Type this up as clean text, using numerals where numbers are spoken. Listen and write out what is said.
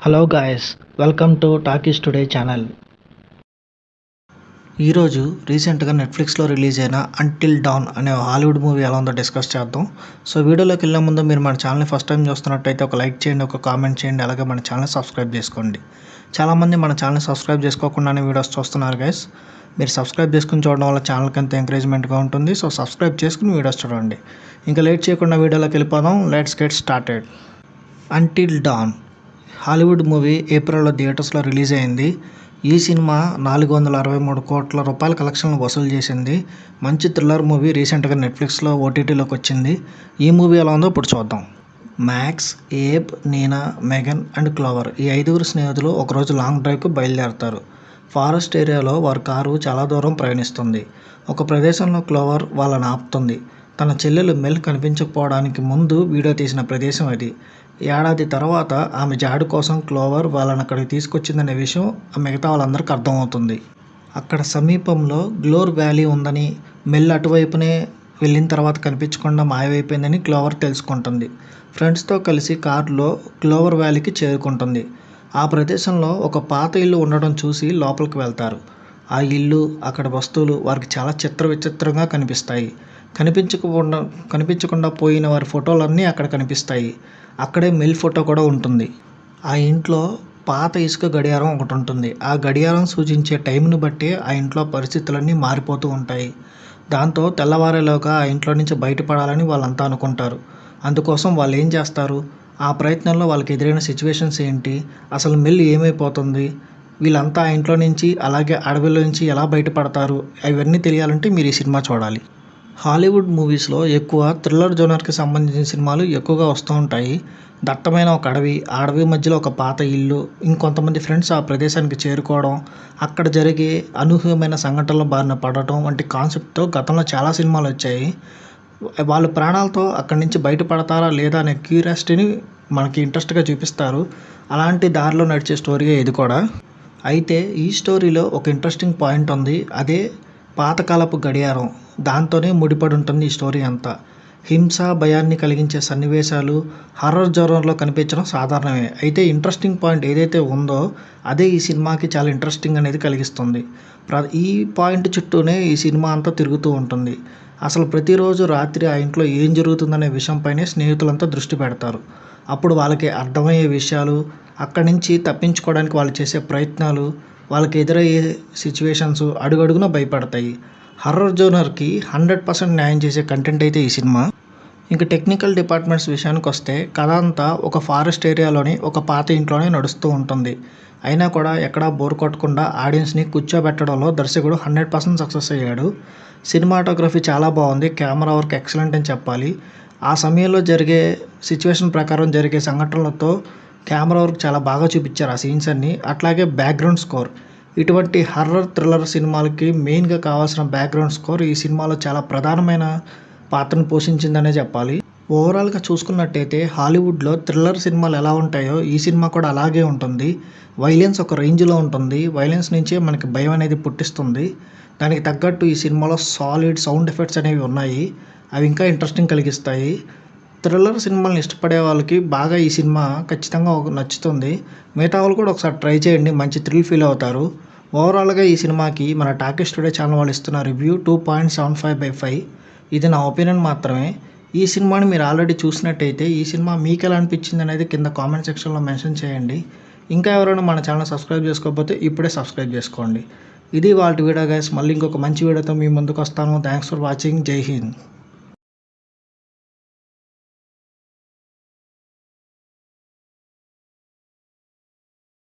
Hello guys, welcome to talkies today channel. ఈరోజు రీసెంట్గా నెట్ఫ్లిక్స్లో రిలీజ్ అయిన అంటిల్ డాన్ అనే హాలీవుడ్ మూవీ ఎలా ఉందో డిస్కస్ చేద్దాం. సో వీడియోలోకి వెళ్ళే ముందు మీరు మన ఛానల్ని ఫస్ట్ టైం చూస్తున్నట్టయితే ఒక లైక్ చేయండి, ఒక కామెంట్ చేయండి, అలాగే మన ఛానల్ సబ్స్క్రైబ్ చేసుకోండి. చాలామంది మన ఛానల్ సబ్స్క్రైబ్ చేసుకోకుండానే వీడియోస్ చూస్తున్నారు గైస్. మీరు సబ్స్క్రైబ్ చేసుకుని చూడడం వల్ల ఛానల్కి ఎంత ఎంకరేజ్మెంట్గా ఉంటుంది. సో సబ్స్క్రైబ్ చేసుకుని వీడియోస్ చూడండి. ఇంకా లేట్ చేయకుండా వీడియోలోకి వెళ్ళిపోదాం. Let's get started. Until dawn Hollywood movie ఏప్రిల్లో థియేటర్స్లో రిలీజ్ అయింది. ఈ సినిమా 463 కోట్ల రూపాయల కలెక్షన్లు వసూలు చేసింది. మంచి థ్రిల్లర్ మూవీ. రీసెంట్గా నెట్ఫ్లిక్స్లో ఓటీటీలోకి వచ్చింది. ఈ మూవీ ఎలా ఉందో ఇప్పుడు చూద్దాం. Max, Abe, Nina, Megan and Clover ఈ 5 స్నేహితులు ఒకరోజు లాంగ్ డ్రైవ్కు బయలుదేరతారు. ఫారెస్ట్ ఏరియాలో వారి కారు చాలా దూరం ప్రయాణిస్తుంది. ఒక ప్రదేశంలో క్లోవర్ వాళ్ళని ఆపుతుంది. తన చెల్లెలు మెల్ కనిపించకపోవడానికి ముందు వీడియో తీసిన ప్రదేశం అది. ఏడాది తర్వాత ఆమె జాడు కోసం క్లోవర్ వాళ్ళని అక్కడికి తీసుకొచ్చిందనే విషయం మిగతా వాళ్ళందరికీ అర్థమవుతుంది. అక్కడ సమీపంలో గ్లోర్ వ్యాలీ ఉందని, మెల్ అటువైపునే వెళ్ళిన తర్వాత కనిపించకుండా మాయమైపోయిందని క్లోవర్ తెలుసుకుంటుంది. ఫ్రెండ్స్తో కలిసి కారులో గ్లోవర్ వ్యాలీకి చేరుకుంటుంది. ఆ ప్రదేశంలో ఒక పాత ఇల్లు ఉండడం చూసి లోపలికి వెళ్తారు. ఆ ఇల్లు, అక్కడ వస్తువులు వారికి చాలా విచిత్రంగా కనిపిస్తాయి. కనిపించకుండా పోయిన వారి ఫోటోలన్నీ అక్కడ కనిపిస్తాయి. అక్కడే మెల్ ఫోటో కూడా ఉంటుంది. ఆ ఇంట్లో పాత ఇసుక గడియారం ఒకటి ఉంటుంది. ఆ గడియారం సూచించే టైంని బట్టి ఆ ఇంట్లో పరిస్థితులన్నీ మారిపోతూ ఉంటాయి. దాంతో తెల్లవారేలోగా ఆ ఇంట్లో నుంచి బయటపడాలని వాళ్ళంతా అనుకుంటారు. అందుకోసం వాళ్ళు ఏం చేస్తారు? ఆ ప్రయత్నంలో వాళ్ళకి ఎదురైన సిచ్యువేషన్స్ ఏంటి, అసలు మెల్ ఏమైపోతుంది, వీళ్ళంతా ఆ ఇంట్లో నుంచి అలాగే అడవిలో నుంచి ఎలా బయటపడతారు, అవన్నీ తెలియాలంటే మీరు ఈ సినిమా చూడాలి. హాలీవుడ్ మూవీస్లో ఎక్కువ థ్రిల్లర్ జోనర్కి సంబంధించిన సినిమాలు ఎక్కువగా వస్తూ ఉంటాయి. దట్టమైన ఒక అడవి, ఆ అడవి మధ్యలో ఒక పాత ఇల్లు, ఇంకొంతమంది ఫ్రెండ్స్ ఆ ప్రదేశానికి చేరుకోవడం, అక్కడ జరిగే అనూహ్యమైన సంఘటనల బారిన పడటం వంటి కాన్సెప్ట్తో గతంలో చాలా సినిమాలు వచ్చాయి. వాళ్ళు ప్రాణాలతో అక్కడి నుంచి బయటపడతారా లేదా అనే క్యూరియాసిటీని మనకి ఇంట్రెస్ట్గా చూపిస్తారు. అలాంటి దారిలో నడిచే స్టోరీయే ఇది కూడా. అయితే ఈ స్టోరీలో ఒక ఇంట్రెస్టింగ్ పాయింట్ ఉంది. అదే పాతకాలపు గడియారం. దాంతోనే ముడిపడి ఉంటుంది ఈ స్టోరీ అంతా. హింస, భయాన్ని కలిగించే సన్నివేశాలు హర్రర్ జోనర్లో కనిపించడం సాధారణమే. అయితే ఇంట్రెస్టింగ్ పాయింట్ ఏదైతే ఉందో అదే ఈ సినిమాకి చాలా ఇంట్రెస్టింగ్ అనేది కలిగిస్తుంది. ఈ పాయింట్ చుట్టూనే ఈ సినిమా అంతా తిరుగుతూ ఉంటుంది. అసలు ప్రతిరోజు రాత్రి ఆ ఇంట్లో ఏం జరుగుతుందనే విషయంపైనే స్నేహితులంతా దృష్టి పెడతారు. అప్పుడు వాళ్ళకి అర్థమయ్యే విషయాలు, అక్కడి నుంచి తప్పించుకోవడానికి వాళ్ళు చేసే ప్రయత్నాలు, వాళ్ళకి ఎదురయ్యే సిచ్యువేషన్స్ అడుగడుగునా భయపడతాయి. హర్రర్ జోనర్కి 100% న్యాయం చేసే కంటెంట్ అయితే ఈ సినిమా. ఇంకా టెక్నికల్ డిపార్ట్మెంట్స్ విషయానికి వస్తే కథ అంతా ఒక ఫారెస్ట్ ఏరియాలోని ఒక పాత ఇంట్లోనే నడుస్తూ ఉంటుంది. అయినా కూడా ఎక్కడా బోర్ కొట్టకుండా ఆడియన్స్ని కూర్చోబెట్టడంలో దర్శకుడు 100% సక్సెస్ అయ్యాడు. సినిమాటోగ్రఫీ చాలా బాగుంది. కెమెరా వర్క్ ఎక్సలెంట్ అని చెప్పాలి. ఆ సమయంలో జరిగే సిచ్యువేషన్ ప్రకారం జరిగే సంఘటనలతో కెమెరా వర్క్ చాలా బాగా చూపించారు ఆ సీన్స్ అన్నీ. అట్లాగే బ్యాక్గ్రౌండ్ స్కోర్, ఇటువంటి హర్రర్ థ్రిల్లర్ సినిమాలకి మెయిన్గా కావాల్సిన బ్యాక్గ్రౌండ్ స్కోర్ ఈ సినిమాలో చాలా ప్రధానమైన పాత్రను పోషించిందనే చెప్పాలి. ఓవరాల్గా చూసుకున్నట్టయితే హాలీవుడ్లో థ్రిల్లర్ సినిమాలు ఎలా ఉంటాయో ఈ సినిమా కూడా అలాగే ఉంటుంది. వైలెన్స్ ఒక రేంజ్లో ఉంటుంది. వైలెన్స్ నుంచే మనకి భయం అనేది పుట్టిస్తుంది. దానికి తగ్గట్టు ఈ సినిమాలో సాలిడ్ సౌండ్ ఎఫెక్ట్స్ అనేవి ఉన్నాయి. అవి ఇంకా ఇంట్రెస్టింగ్ కలిగిస్తాయి. థ్రిల్లర్ సినిమాలను ఇష్టపడే వాళ్ళకి బాగా ఈ సినిమా ఖచ్చితంగా నచ్చుతుంది. మిగతా వాళ్ళు కూడా ఒకసారి ట్రై చేయండి, మంచి థ్రిల్ ఫీల్ అవుతారు. ఓవరాల్గా ఈ సినిమాకి మన టాకీస్ టుడే ఛానల్ వాళ్ళు ఇస్తున్న రివ్యూ 2.75/5. ఇది నా ఒపీనియన్ మాత్రమే. ఈ సినిమాని మీరు ఆల్రెడీ చూసినట్టయితే ఈ సినిమా మీకు ఎలా అనిపించింది అనేది కింద కామెంట్ సెక్షన్లో మెన్షన్ చేయండి. ఇంకా ఎవరైనా మన ఛానల్ సబ్స్క్రైబ్ చేసుకోకపోతే ఇప్పుడే సబ్స్క్రైబ్ చేసుకోండి. ఇది వాళ్ళ వీడియో గైస్. మళ్ళీ ఇంకొక మంచి వీడియోతో మీ ముందుకు వస్తాను. Thanks for watching. జై హింద్.